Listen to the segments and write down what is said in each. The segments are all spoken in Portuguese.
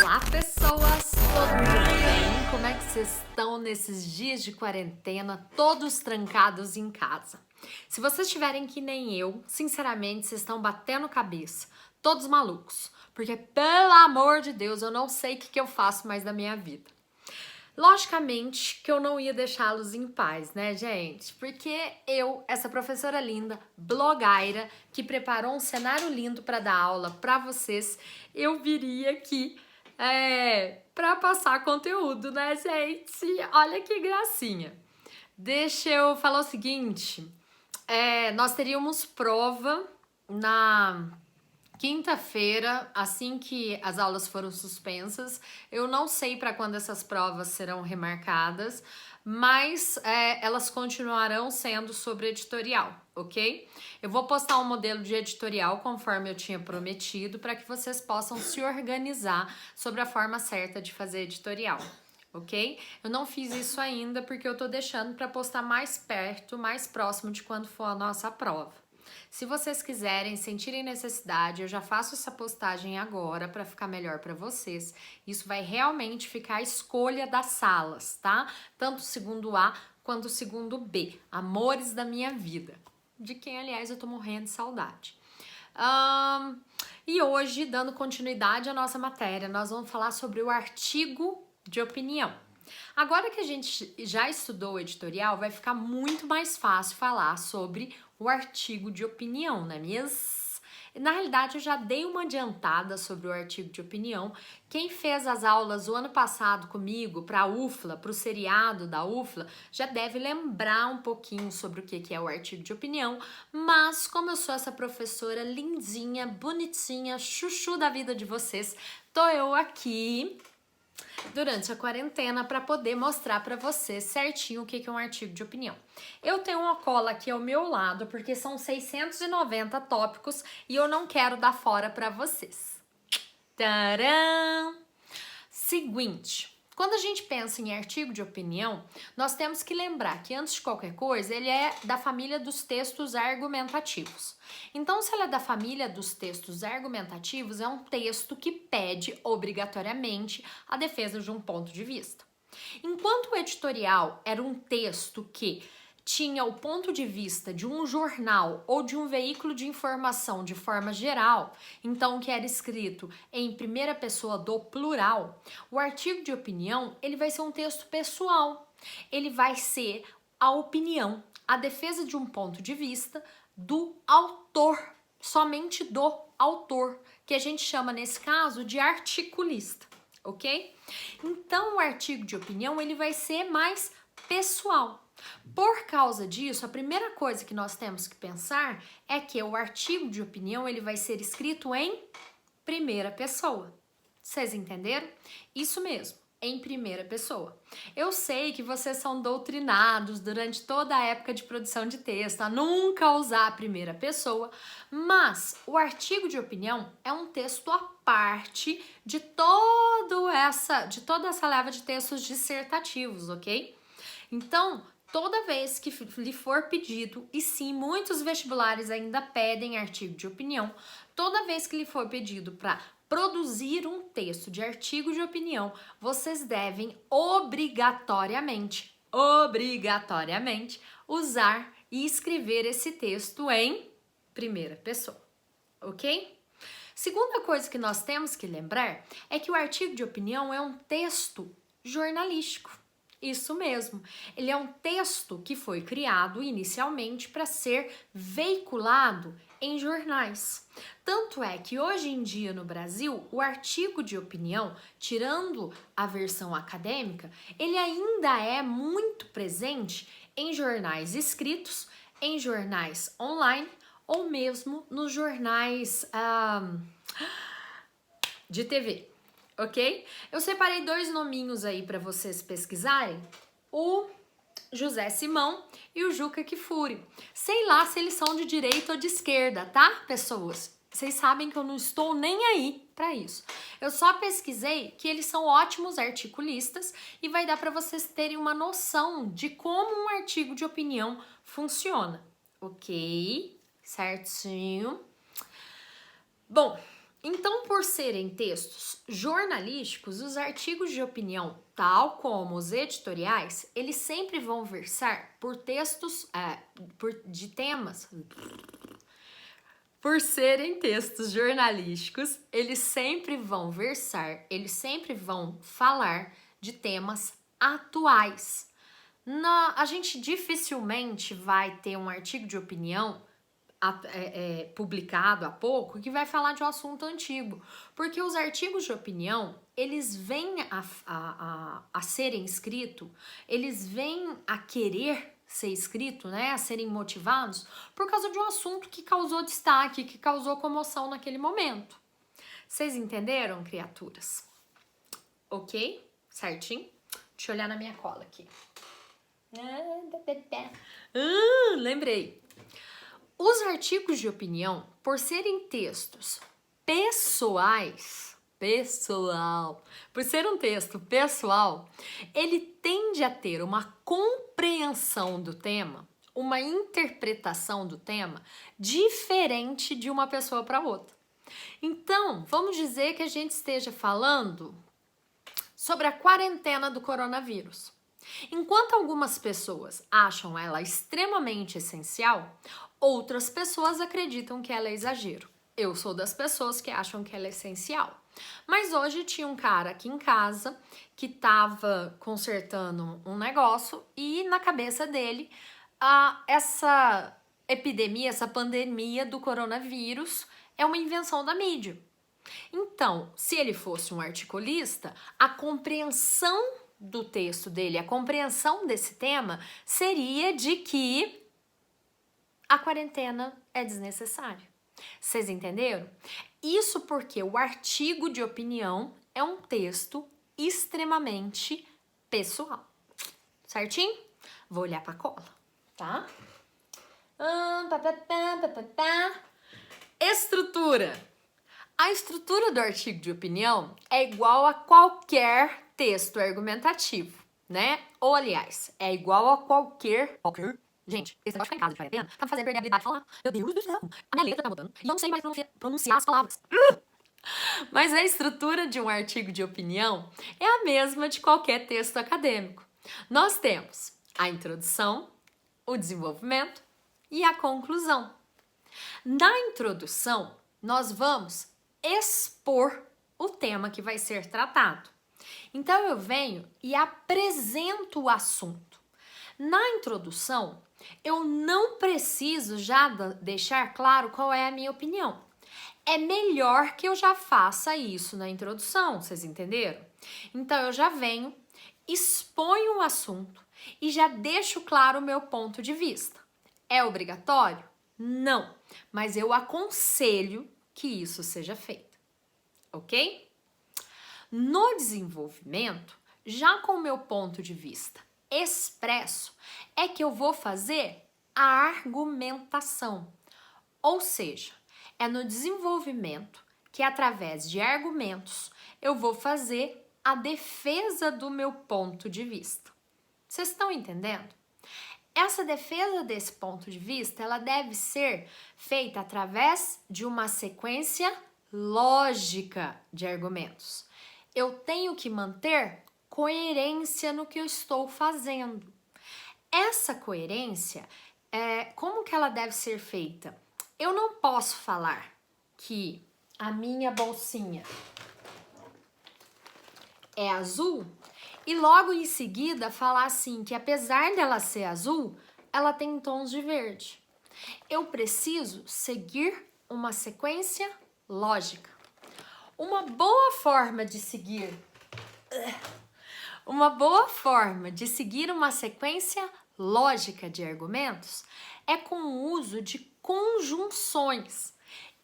Olá, pessoas! Todo mundo bem? Como é que vocês estão nesses dias de quarentena, todos trancados em casa? Se vocês estiverem que nem eu, sinceramente, vocês estão batendo cabeça, todos malucos, porque, pelo amor de Deus, eu não sei o que eu faço mais da minha vida. Logicamente que eu não ia deixá-los em paz, né, gente? Porque eu, essa professora linda, blogueira, que preparou um cenário lindo para dar aula para vocês, eu viria aqui para passar conteúdo, né, gente? Olha que gracinha. Deixa eu falar o seguinte, nós teríamos prova na quinta-feira, assim que as aulas foram suspensas. Eu não sei para quando essas provas serão remarcadas, mas elas continuarão sendo sobre editorial, ok? Eu vou postar um modelo de editorial conforme eu tinha prometido para que vocês possam se organizar sobre a forma certa de fazer editorial. Ok? Eu não fiz isso ainda porque eu tô deixando para postar mais perto, mais próximo de quando for a nossa prova. Se vocês quiserem, sentirem necessidade, eu já faço essa postagem agora para ficar melhor para vocês. Isso vai realmente ficar a escolha das salas, tá? Tanto o segundo A quanto o segundo B. Amores da minha vida. De quem, aliás, eu tô morrendo de saudade. E hoje, dando continuidade à nossa matéria, nós vamos falar sobre o artigo de opinião. Agora que a gente já estudou o editorial, vai ficar muito mais fácil falar sobre o artigo de opinião, não é mesmo? Na realidade, eu já dei uma adiantada sobre o artigo de opinião. Quem fez as aulas o ano passado comigo para a UFLA, para o seriado da UFLA, já deve lembrar um pouquinho sobre o que é o artigo de opinião. Mas como eu sou essa professora lindinha, bonitinha, chuchu da vida de vocês, tô eu aqui durante a quarentena para poder mostrar para vocês certinho o que é um artigo de opinião. Eu tenho uma cola aqui ao meu lado porque são 690 tópicos e eu não quero dar fora para vocês. Tcharam! Seguinte, quando a gente pensa em artigo de opinião, nós temos que lembrar que, antes de qualquer coisa, ele é da família dos textos argumentativos. Então, se ele é da família dos textos argumentativos, é um texto que pede, obrigatoriamente, a defesa de um ponto de vista. Enquanto o editorial era um texto que tinha o ponto de vista de um jornal ou de um veículo de informação de forma geral, então que era escrito em primeira pessoa do plural, o artigo de opinião ele vai ser um texto pessoal. Ele vai ser a opinião, a defesa de um ponto de vista do autor, somente do autor, que a gente chama nesse caso de articulista, ok? Então o artigo de opinião ele vai ser mais pessoal. Por causa disso, a primeira coisa que nós temos que pensar é que o artigo de opinião ele vai ser escrito em primeira pessoa. Vocês entenderam? Isso mesmo, em primeira pessoa. Eu sei que vocês são doutrinados durante toda a época de produção de texto a nunca usar a primeira pessoa, mas o artigo de opinião é um texto à parte de toda essa leva de textos dissertativos, ok? Então, toda vez que lhe for pedido, e sim, muitos vestibulares ainda pedem artigo de opinião, toda vez que lhe for pedido para produzir um texto de artigo de opinião, vocês devem obrigatoriamente usar e escrever esse texto em primeira pessoa, ok? Segunda coisa que nós temos que lembrar é que o artigo de opinião é um texto jornalístico. Isso mesmo, ele é um texto que foi criado inicialmente para ser veiculado em jornais. Tanto é que hoje em dia no Brasil, o artigo de opinião, tirando a versão acadêmica, ele ainda é muito presente em jornais escritos, em jornais online ou mesmo nos jornais de TV. Ok? Eu separei dois nominhos aí para vocês pesquisarem, o José Simão e o Juca Kfouri. Sei lá se eles são de direita ou de esquerda, tá, pessoas? Vocês sabem que eu não estou nem aí para isso. Eu só pesquisei que eles são ótimos articulistas e vai dar para vocês terem uma noção de como um artigo de opinião funciona, ok? Certinho? Bom, Então, por serem textos jornalísticos, os artigos de opinião, tal como os editoriais, eles sempre vão versar por textos de temas. Por serem textos jornalísticos, eles sempre vão versar, eles sempre vão falar de temas atuais. A gente dificilmente vai ter um artigo de opinião publicado há pouco que vai falar de um assunto antigo, porque os artigos de opinião, eles vêm a serem escritos, eles vêm a querer ser escrito, né, a serem motivados por causa de um assunto que causou destaque, que causou comoção naquele momento. Vocês entenderam, criaturas? Ok? Certinho? Deixa eu olhar na minha cola aqui. Lembrei. Os artigos de opinião, por serem textos por ser um texto pessoal, ele tende a ter uma compreensão do tema, uma interpretação do tema diferente de uma pessoa para outra. Então, vamos dizer que a gente esteja falando sobre a quarentena do coronavírus. Enquanto algumas pessoas acham ela extremamente essencial, outras pessoas acreditam que ela é exagero. Eu sou das pessoas que acham que ela é essencial. Mas hoje tinha um cara aqui em casa que estava consertando um negócio e na cabeça dele essa epidemia, essa pandemia do coronavírus é uma invenção da mídia. Então, se ele fosse um articulista, a compreensão do texto dele, a compreensão desse tema seria de que a quarentena é desnecessária. Vocês entenderam? Isso porque o artigo de opinião é um texto extremamente pessoal. Certinho? Vou olhar pra cola, tá? Estrutura. A estrutura do artigo de opinião é igual a qualquer texto argumentativo, né? Ou, aliás, é igual a qualquer... Gente, esse negócio de ficar em casa de quarentena tá me fazendo perder a habilidade de falar. Meu Deus do céu, a minha letra tá mudando e eu não sei mais pronunciar as palavras. Mas a estrutura de um artigo de opinião é a mesma de qualquer texto acadêmico. Nós temos a introdução, o desenvolvimento e a conclusão. Na introdução, nós vamos expor o tema que vai ser tratado. Então, eu venho e apresento o assunto. Na introdução, eu não preciso já deixar claro qual é a minha opinião. É melhor que eu já faça isso na introdução, vocês entenderam? Então, eu já venho, exponho o assunto e já deixo claro o meu ponto de vista. É obrigatório? Não, mas eu aconselho que isso seja feito, ok? No desenvolvimento, já com o meu ponto de vista expresso, é que eu vou fazer a argumentação. Ou seja, é no desenvolvimento que, através de argumentos, eu vou fazer a defesa do meu ponto de vista. Vocês estão entendendo? Essa defesa desse ponto de vista, ela deve ser feita através de uma sequência lógica de argumentos. Eu tenho que manter coerência no que eu estou fazendo. Essa coerência, como que ela deve ser feita? Eu não posso falar que a minha bolsinha é azul e logo em seguida falar assim que apesar dela ser azul, ela tem tons de verde. Eu preciso seguir uma sequência lógica. Uma boa forma de seguir uma sequência lógica de argumentos é com o uso de conjunções.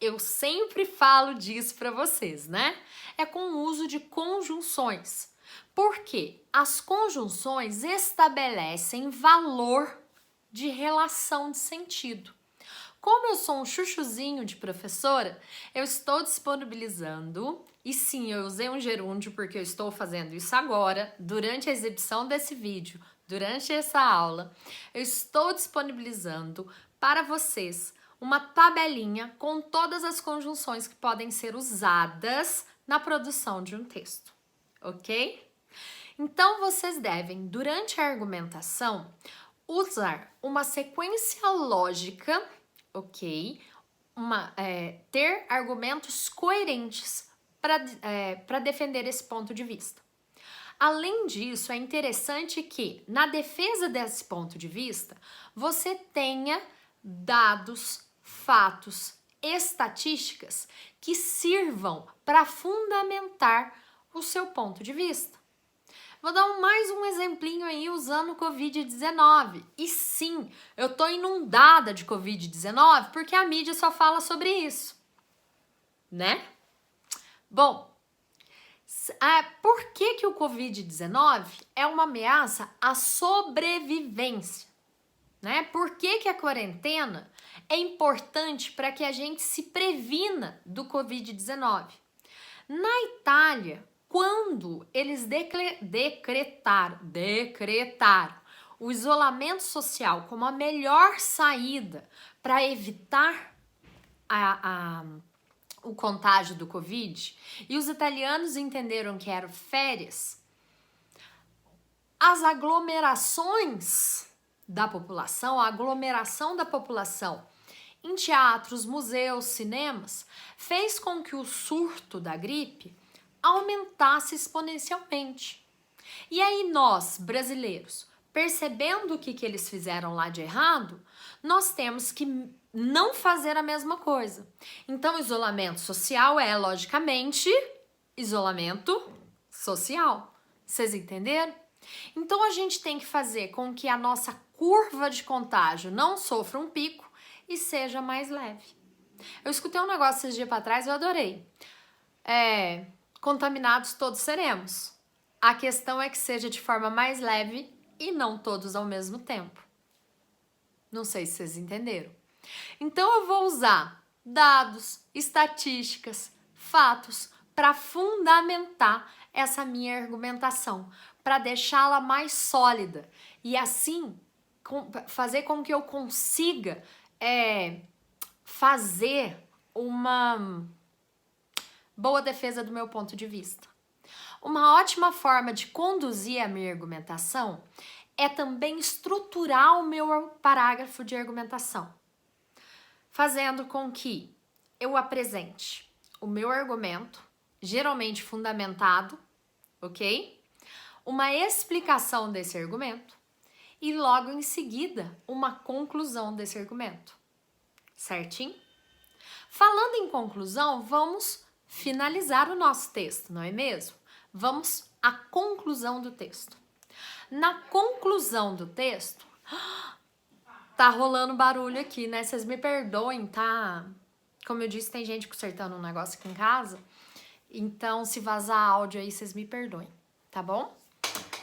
Eu sempre falo disso para vocês, né? É com o uso de conjunções. Porque as conjunções estabelecem valor de relação de sentido. Como eu sou um chuchuzinho de professora, eu estou disponibilizando, e sim, eu usei um gerúndio porque eu estou fazendo isso agora, durante a exibição desse vídeo, durante essa aula, eu estou disponibilizando para vocês uma tabelinha com todas as conjunções que podem ser usadas na produção de um texto, ok? Então, vocês devem, durante a argumentação, usar uma sequência lógica, ok? Ter argumentos coerentes para defender esse ponto de vista. Além disso, é interessante que, na defesa desse ponto de vista, você tenha dados, fatos, estatísticas que sirvam para fundamentar o seu ponto de vista. Vou dar mais um exemplinho aí usando o Covid-19. E sim, eu tô inundada de Covid-19 porque a mídia só fala sobre isso, né? Bom, por que o Covid-19 é uma ameaça à sobrevivência? Né? Por que a quarentena é importante para que a gente se previna do Covid-19? Na Itália, quando eles decretaram o isolamento social como a melhor saída para evitar o contágio do Covid, e os italianos entenderam que eram férias, as aglomerações da população, a aglomeração da população em teatros, museus, cinemas, fez com que o surto da gripe aumentasse exponencialmente. E aí nós, brasileiros, percebendo o que eles fizeram lá de errado, nós temos que não fazer a mesma coisa. Então, isolamento social é, logicamente, isolamento social. Vocês entenderam? Então, a gente tem que fazer com que a nossa curva de contágio não sofra um pico e seja mais leve. Eu escutei um negócio esses dias para trás, eu adorei. Contaminados todos seremos. A questão é que seja de forma mais leve e não todos ao mesmo tempo. Não sei se vocês entenderam. Então eu vou usar dados, estatísticas, fatos para fundamentar essa minha argumentação, para deixá-la mais sólida e assim fazer com que eu consiga fazer uma boa defesa do meu ponto de vista. Uma ótima forma de conduzir a minha argumentação é também estruturar o meu parágrafo de argumentação, fazendo com que eu apresente o meu argumento, geralmente fundamentado, ok? Uma explicação desse argumento e logo em seguida uma conclusão desse argumento, certinho? Falando em conclusão, vamos finalizar o nosso texto, não é mesmo? Vamos à conclusão do texto. Na conclusão do texto, tá rolando barulho aqui, né? Vocês me perdoem, tá? Como eu disse, tem gente consertando um negócio aqui em casa. Então, se vazar áudio aí, vocês me perdoem, tá bom?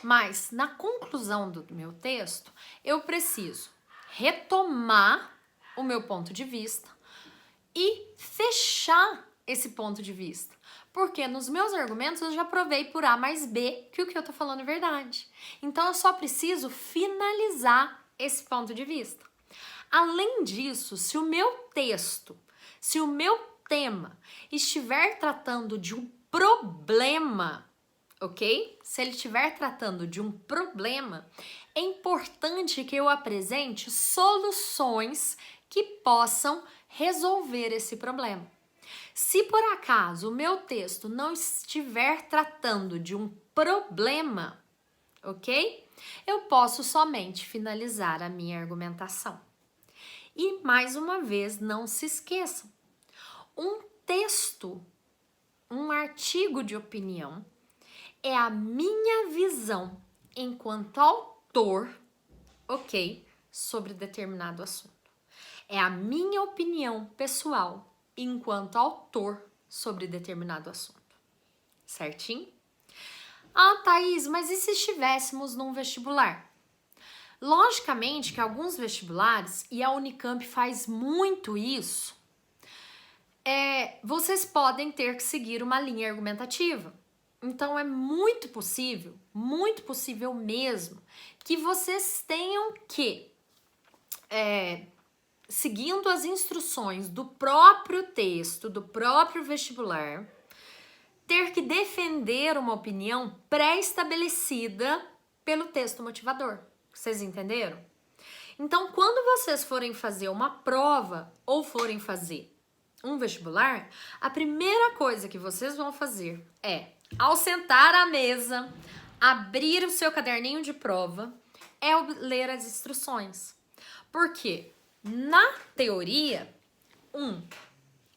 Mas, na conclusão do meu texto, eu preciso retomar o meu ponto de vista e fechar esse ponto de vista. Porque nos meus argumentos eu já provei por A mais B que o que eu tô falando é verdade. Então, eu só preciso finalizar esse ponto de vista. Além disso, se o meu texto, se o meu tema estiver tratando de um problema, ok? Se ele estiver tratando de um problema, é importante que eu apresente soluções que possam resolver esse problema. Se por acaso o meu texto não estiver tratando de um problema, ok? Eu posso somente finalizar a minha argumentação. E mais uma vez, não se esqueçam, um texto, um artigo de opinião, é a minha visão enquanto autor, ok, sobre determinado assunto. É a minha opinião pessoal enquanto autor sobre determinado assunto. Certinho? Ah, Thaís, mas e se estivéssemos num vestibular? Logicamente que alguns vestibulares, e a Unicamp faz muito isso, vocês podem ter que seguir uma linha argumentativa. Então, é muito possível mesmo, que vocês tenham que seguindo as instruções do próprio texto, do próprio vestibular, ter que defender uma opinião pré-estabelecida pelo texto motivador. Vocês entenderam? Então, quando vocês forem fazer uma prova ou forem fazer um vestibular, a primeira coisa que vocês vão fazer é, ao sentar à mesa, abrir o seu caderninho de prova, é ler as instruções. Porque, na teoria, um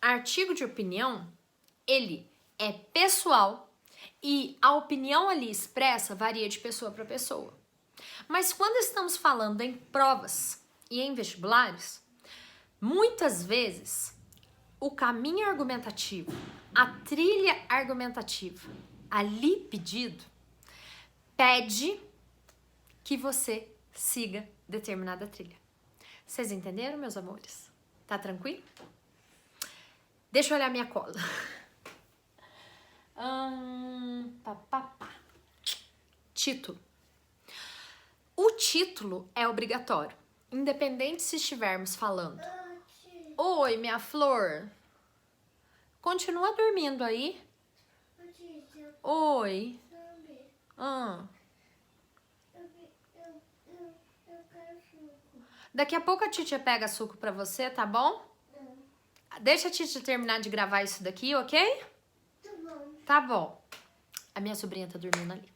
artigo de opinião, ele é pessoal e a opinião ali expressa varia de pessoa para pessoa. Mas quando estamos falando em provas e em vestibulares, muitas vezes o caminho argumentativo, a trilha argumentativa ali pede que você siga determinada trilha. Vocês entenderam, meus amores? Tá tranquilo? Deixa eu olhar minha cola. Título. O título é obrigatório, independente se estivermos falando. Oi, minha flor. Continua dormindo aí? Oi. Daqui a pouco a Titia pega suco pra você, tá bom? Deixa a Titia terminar de gravar isso daqui, ok? Tá bom. Tá bom. A minha sobrinha tá dormindo ali,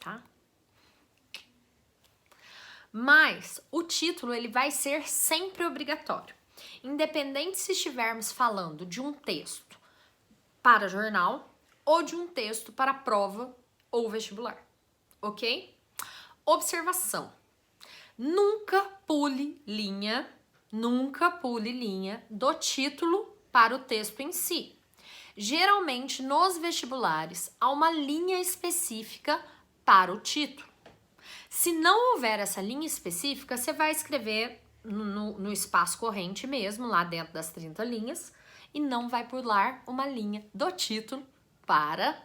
tá? Mas o título, ele vai ser sempre obrigatório. Independente se estivermos falando de um texto para jornal ou de um texto para prova ou vestibular, ok? Observação. Nunca pule linha do título para o texto em si. Geralmente, nos vestibulares, há uma linha específica para o título. Se não houver essa linha específica, você vai escrever no espaço corrente mesmo, lá dentro das 30 linhas, e não vai pular uma linha do título para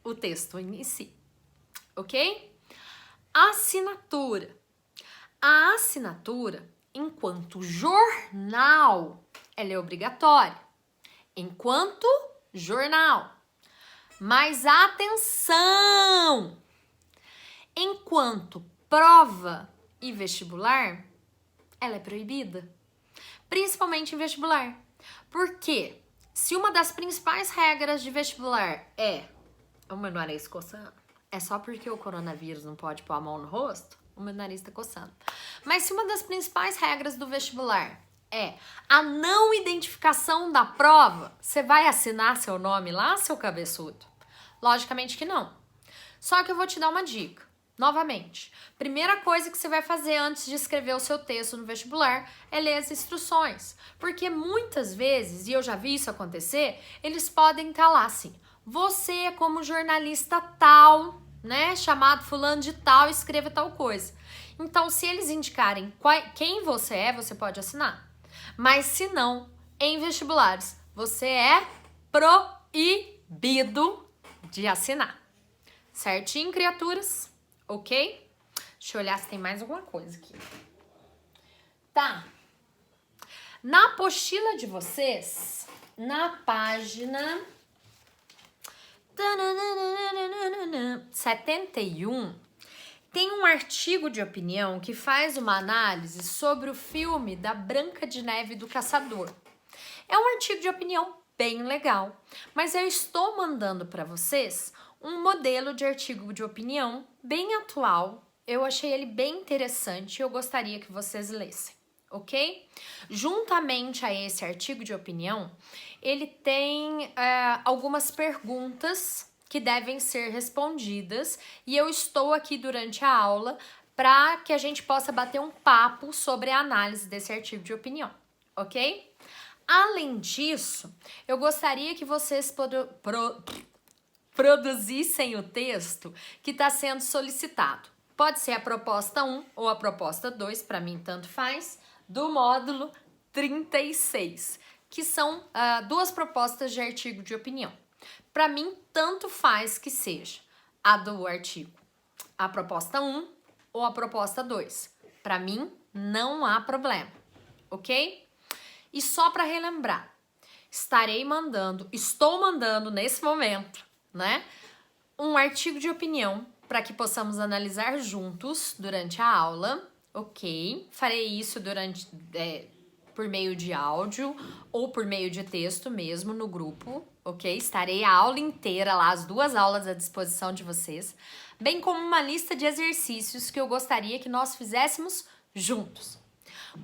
o texto em si, ok? Assinatura. A assinatura, enquanto jornal, ela é obrigatória. Enquanto jornal. Mas atenção! Enquanto prova e vestibular, ela é proibida. Principalmente em vestibular. Porque se uma das principais regras de vestibular é... O meu nariz coçando. É só porque o coronavírus não pode pôr a mão no rosto? O meu nariz tá coçando. Mas se uma das principais regras do vestibular é a não identificação da prova, você vai assinar seu nome lá, seu cabeçudo? Logicamente que não. Só que eu vou te dar uma dica. Novamente, primeira coisa que você vai fazer antes de escrever o seu texto no vestibular é ler as instruções. Porque muitas vezes, e eu já vi isso acontecer, eles podem estar lá assim, você como jornalista tal, né, chamado fulano de tal, escreva tal coisa. Então, se eles indicarem quem você é, você pode assinar. Mas se não, em vestibulares, você é proibido de assinar. Certinho, criaturas? Ok? Deixa eu olhar se tem mais alguma coisa aqui. Tá. Na apostila de vocês, na página 71, tem um artigo de opinião que faz uma análise sobre o filme da Branca de Neve e do Caçador. É um artigo de opinião bem legal, mas eu estou mandando para vocês um modelo de artigo de opinião bem atual. Eu achei ele bem interessante e eu gostaria que vocês lessem, ok? Juntamente a esse artigo de opinião, ele tem algumas perguntas que devem ser respondidas e eu estou aqui durante a aula para que a gente possa bater um papo sobre a análise desse artigo de opinião, ok? Além disso, eu gostaria que vocês produzissem o texto que está sendo solicitado. Pode ser a proposta 1 ou a proposta 2, para mim tanto faz, do módulo 36, que são duas propostas de artigo de opinião. Para mim, tanto faz que seja a do artigo, a proposta 1 ou a proposta 2. Para mim, não há problema, ok? E só para relembrar, estou mandando nesse momento, né, um artigo de opinião para que possamos analisar juntos durante a aula, ok? Farei isso por meio de áudio ou por meio de texto mesmo no grupo, ok? Estarei a aula inteira lá, as 2 aulas à disposição de vocês, bem como uma lista de exercícios que eu gostaria que nós fizéssemos juntos.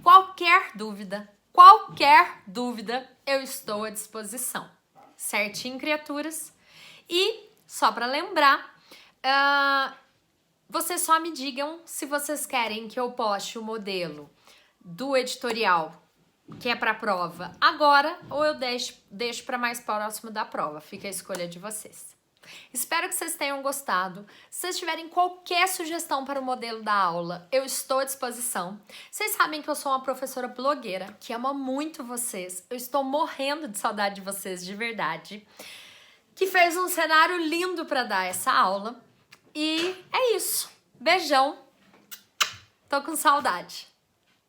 Qualquer dúvida, eu estou à disposição. Certinho, criaturas? E, só para lembrar, vocês só me digam se vocês querem que eu poste o modelo do editorial, que é para a prova, agora, ou eu deixo para mais próximo da prova. Fica a escolha de vocês. Espero que vocês tenham gostado. Se vocês tiverem qualquer sugestão para o modelo da aula, eu estou à disposição. Vocês sabem que eu sou uma professora blogueira que ama muito vocês. Eu estou morrendo de saudade de vocês, de verdade. Que fez um cenário lindo para dar essa aula. E é isso. Beijão. Tô com saudade.